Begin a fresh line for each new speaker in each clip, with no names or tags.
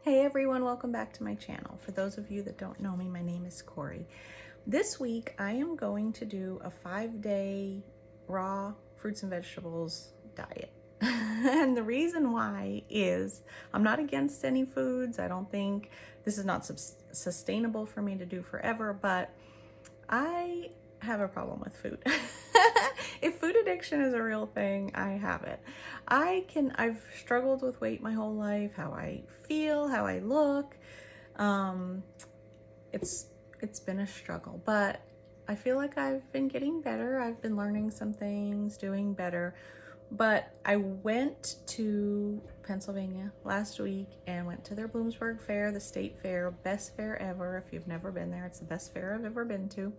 Hey everyone, welcome back to my channel. For those of you that don't know me, my name is Corey. This week I am going to do a 5-day raw fruits and vegetables diet. And the reason why is I'm not against any foods. I don't think this is not sustainable for me to do forever, but I have a problem with food. If food addiction is a real thing, I have it. I've struggled with weight my whole life, how I feel, how I look. It's been a struggle, but I feel like I've been getting better. I've been learning some things, doing better. But I went to Pennsylvania last week and went to their Bloomsburg Fair, the state fair, best fair ever. If you've never been there, it's the best fair I've ever been to.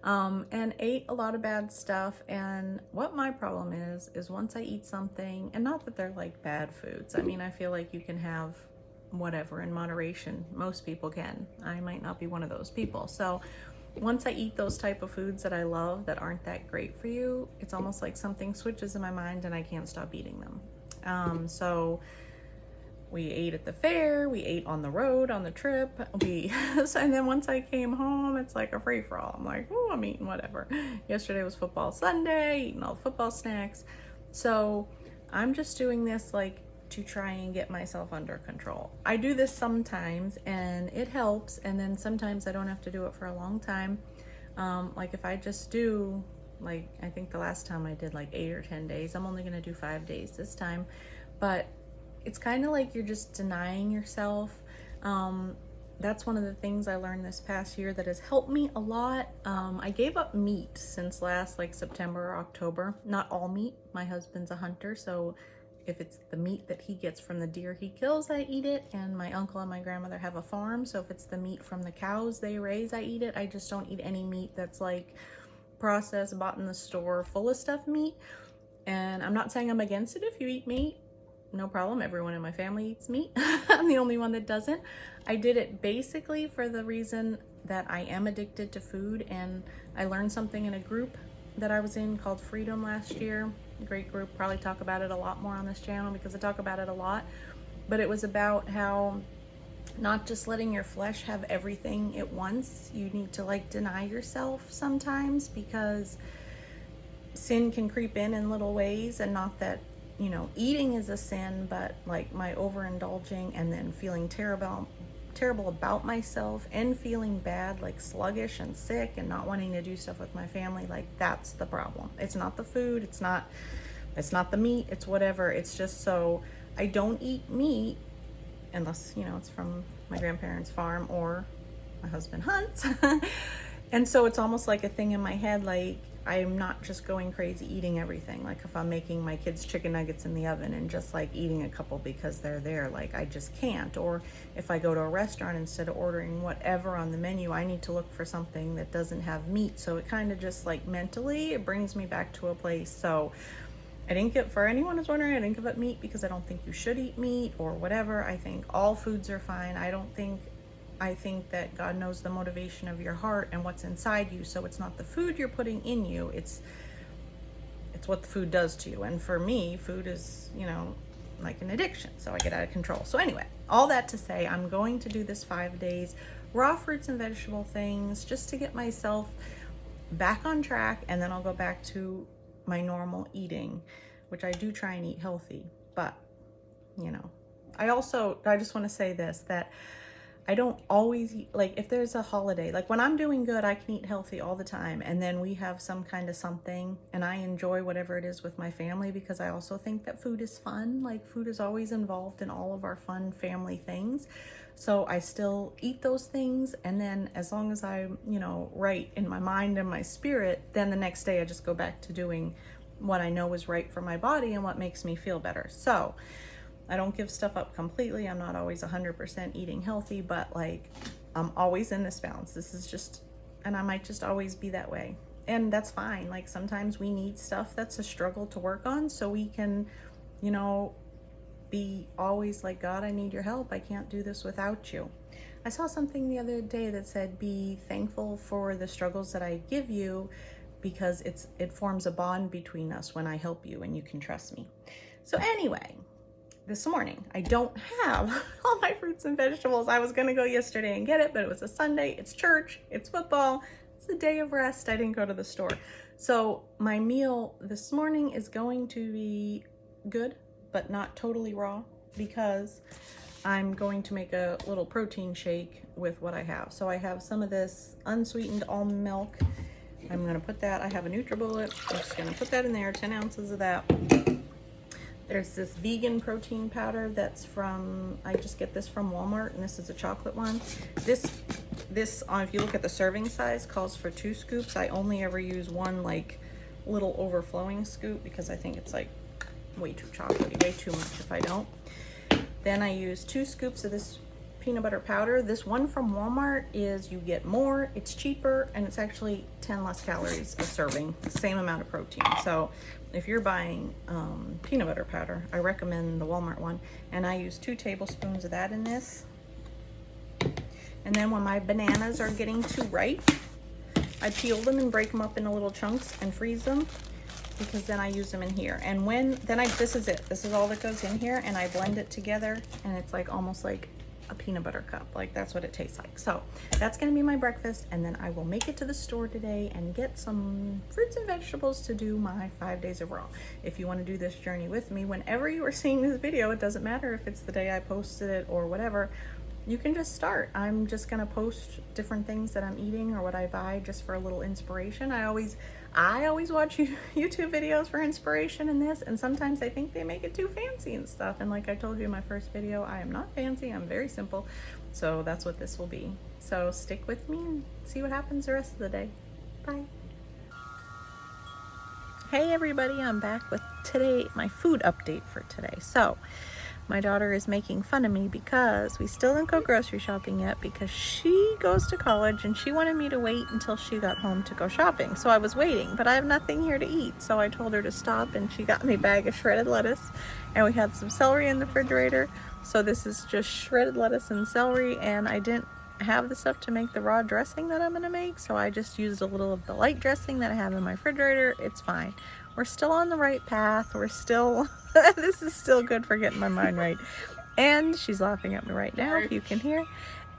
And ate a lot of bad stuff. And what my problem is once I eat something, and not that they're like bad foods. I mean, I feel like you can have whatever in moderation. Most people can. I might not be one of those people. So once I eat those type of foods that I love that aren't that great for you, it's almost like something switches in my mind and I can't stop eating them. So we ate at the fair, we ate on the road, on the trip, and then once I came home, it's like a free-for-all. I'm like, oh, I'm eating whatever. Yesterday was football Sunday, eating all the football snacks. So I'm just doing this like to try and get myself under control. I do this sometimes and it helps, and then sometimes I don't have to do it for a long time. Like if I just do, like, I think the last time I did like 8 or 10 days, I'm only gonna do 5 days this time, but it's kind of like you're just denying yourself. That's one of the things I learned this past year that has helped me a lot. I gave up meat since last like September or October. Not all meat. My husband's a hunter, so if it's the meat that he gets from the deer he kills, I eat it. And my uncle and my grandmother have a farm, so if it's the meat from the cows they raise, I eat it. I just don't eat any meat that's like processed, bought in the store, full of stuff meat. And I'm not saying I'm against it if you eat meat. No problem. Everyone in my family eats meat. I'm the only one that doesn't. I did it basically for the reason that I am addicted to food, and I learned something in a group that I was in called Freedom last year. A great group. Probably talk about it a lot more on this channel because I talk about it a lot. But it was about how not just letting your flesh have everything at once. You need to like deny yourself sometimes, because sin can creep in little ways, and not that, you know, eating is a sin, but like my overindulging and then feeling terrible about myself and feeling bad, like sluggish and sick and not wanting to do stuff with my family, like that's the problem. It's not the food, it's not the meat, it's whatever. It's just, so I don't eat meat unless, you know, it's from my grandparents' farm or my husband hunts. And so it's almost like a thing in my head, like I'm not just going crazy eating everything. Like if I'm making my kids chicken nuggets in the oven and just like eating a couple because they're there, like I just can't. Or if I go to a restaurant, instead of ordering whatever on the menu, I need to look for something that doesn't have meat. So it kind of just like mentally, it brings me back to a place. So I didn't give, for anyone who's wondering, I didn't give up meat because I don't think you should eat meat or whatever. I think all foods are fine. I think that God knows the motivation of your heart and what's inside you. So it's not the food you're putting in you, it's what the food does to you. And for me, food is, you know, like an addiction. So I get out of control. So anyway, all that to say, I'm going to do this 5 days, raw fruits and vegetable things, just to get myself back on track. And then I'll go back to my normal eating, which I do try and eat healthy. But, you know, I just want to say this, that I don't always eat, like if there's a holiday, like when I'm doing good, I can eat healthy all the time. And then we have some kind of something and I enjoy whatever it is with my family, because I also think that food is fun. Like food is always involved in all of our fun family things. So I still eat those things. And then as long as I'm, you know, right in my mind and my spirit, then the next day I just go back to doing what I know is right for my body and what makes me feel better. So I don't give stuff up completely. I'm not always 100% eating healthy, but like I'm always in this balance. This is just, and I might just always be that way. And that's fine. Like sometimes we need stuff that's a struggle to work on so we can, you know, be always like, God, I need your help. I can't do this without you. I saw something the other day that said, be thankful for the struggles that I give you, because it forms a bond between us when I help you and you can trust me. So anyway, this morning, I don't have all my fruits and vegetables. I was gonna go yesterday and get it, but it was a Sunday, it's church, it's football, it's a day of rest. I didn't go to the store. So my meal this morning is going to be good, but not totally raw, because I'm going to make a little protein shake with what I have. So I have some of this unsweetened almond milk. I'm gonna put that, I have a NutriBullet. I'm just gonna put that in there, 10 ounces of that. There's this vegan protein powder that's from, I just get this from Walmart, and this is a chocolate one. This, if you look at the serving size, calls for 2 scoops. I only ever use one like little overflowing scoop because I think it's like way too chocolatey, way too much if I don't. Then I use 2 scoops of this peanut butter powder. This one from Walmart is, you get more, it's cheaper, and it's actually 10 less calories a serving, the same amount of protein. So if you're buying peanut butter powder, I recommend the Walmart one. And I use 2 tablespoons of that in this. And then when my bananas are getting too ripe, I peel them and break them up into little chunks and freeze them, because then I use them in here. And this is it. This is all that goes in here, and I blend it together, and it's like almost like a peanut butter cup. Like, that's what it tastes like. So that's gonna be my breakfast, and then I will make it to the store today and get some fruits and vegetables to do my 5 days of raw. If you want to do this journey with me, whenever you are seeing this video, it doesn't matter if it's the day I posted it or whatever, you can just start. I'm just gonna post different things that I'm eating or what I buy just for a little inspiration. I always watch YouTube videos for inspiration in this, and sometimes I think they make it too fancy and stuff. And like I told you in my first video, I am not fancy, I'm very simple. So that's what this will be. So stick with me and see what happens the rest of the day. Bye. Hey everybody, I'm back with my food update for today. So my daughter is making fun of me because we still didn't go grocery shopping yet, because she goes to college and she wanted me to wait until she got home to go shopping. So I was waiting, but I have nothing here to eat. So I told her to stop, and she got me a bag of shredded lettuce, and we had some celery in the refrigerator. So this is just shredded lettuce and celery, and I didn't have the stuff to make the raw dressing that I'm gonna make, so I just used a little of the light dressing that I have in my refrigerator. It's fine. We're still on the right path. We're still, this is still good for getting my mind right. And she's laughing at me right now, if you can hear.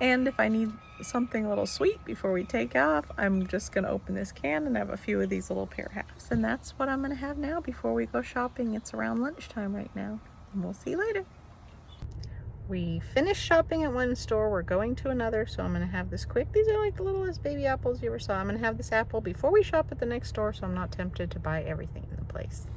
And if I need something a little sweet before we take off, I'm just gonna open this can and have a few of these little pear halves. And that's what I'm gonna have now before we go shopping. It's around lunchtime right now, and we'll see you later. We finished shopping at one store, we're going to another, so I'm gonna have this quick. These are like the littlest baby apples you ever saw. I'm gonna have this apple before we shop at the next store, so I'm not tempted to buy everything in the place.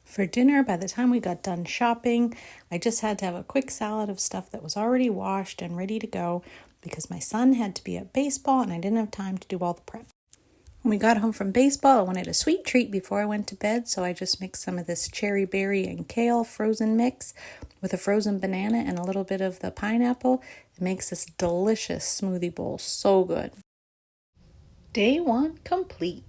For dinner, by the time we got done shopping, I just had to have a quick salad of stuff that was already washed and ready to go, because my son had to be at baseball and I didn't have time to do all the prep. When we got home from baseball, I wanted a sweet treat before I went to bed, so I just mixed some of this cherry berry and kale frozen mix with a frozen banana and a little bit of the pineapple. It makes this delicious smoothie bowl. So good. Day 1 complete.